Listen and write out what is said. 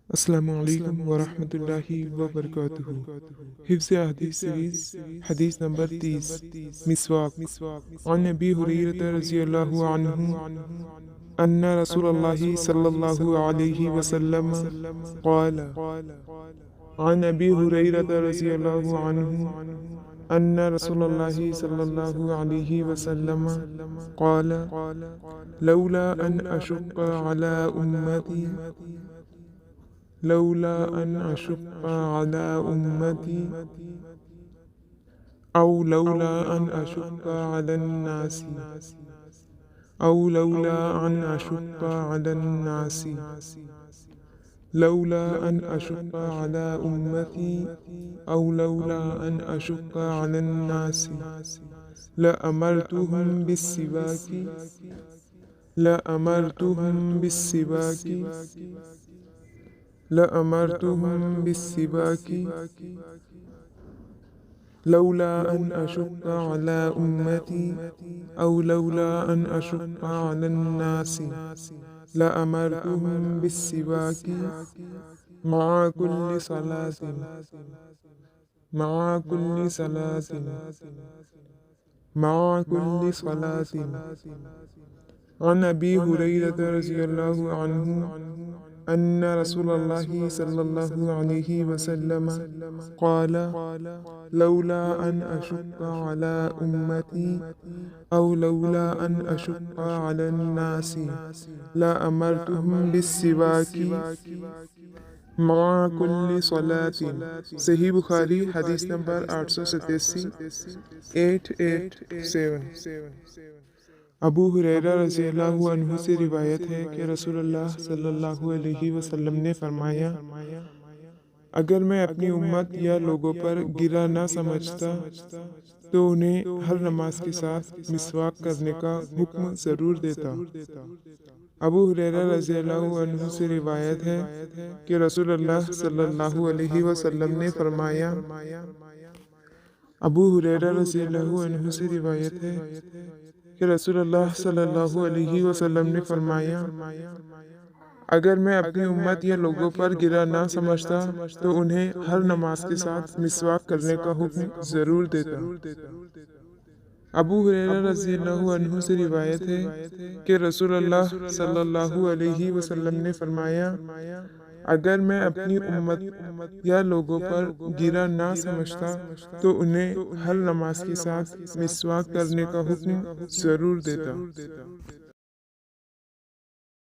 السلام علیکم ورحمۃ اللہ وبرکاتہ۔ حفظ حدیث سیریز حدیث نمبر 30 مسواک۔ عن نبی حریرۃ رضی اللہ عنہ ان رسول اللہ صلی اللہ علیہ وسلم قال۔ عن نبی حریرۃ رضی اللہ عنہ ان رسول اللہ صلی اللہ علیہ وسلم قال لولا ان اشق علی امتی لولا أن أشق على أمتي أو لولا أن أشق على الناس أو لولا أن أشق على الناس لولا أن أشق على أمتي أو لولا أن أشق على الناس لأمرتهم بالسواك لأمرتهم بالسواك لأمرتهم بالسواك لولا أن أشق على أمتي أو لولا أن أشق على الناس لأمرتهم بالسواك مع كل صلاة مع كل صلاة مع كل صلاة عن أبي هريرة رضي الله عنه أن رسول الله صلى الله عليه وسلم قال لولا أن أشق على أمتي أو لولا أن أشق على الناس لأمرتهم بالسواك مع كل صلاة۔ صحیح بخاری حدیث نمبر 887۔ ابو ہریرہ رضی اللہ عنہ سے روایت ہے کہ رسول اللہ صلی اللہ علیہ وسلم نے فرمایا، اگر میں اپنی امت یا لوگوں پر گرا نہ سمجھتا تو انہیں ہر نماز کے ساتھ مسواک کرنے کا حکم ضرور دیتا۔ ابو ہریرہ رضی اللہ عنہ سے روایت ہے کہ رسول اللہ صلی اللہ علیہ وسلم نے فرمایا، ابو ہریرہ رضی اللہ عنہ سے روایت ہے کہ رسول اللہ صلی اللہ علیہ وسلم نے فرمایا، اگر میں اپنی امت یا لوگوں پر گرا نہ سمجھتا تو انہیں ہر نماز کے ساتھ مسواک کرنے کا حکم ضرور دیتا۔ ابو ہریرہ رضی اللہ عنہ سے روایت ہے کہ رسول اللہ صلی اللہ علیہ وسلم نے فرمایا، اگر میں اپنی امت یا لوگوں پر گرا نہ سمجھتا تو انہیں ہر نماز کے ساتھ مسواک کرنے کا حکم ضرور دیتا۔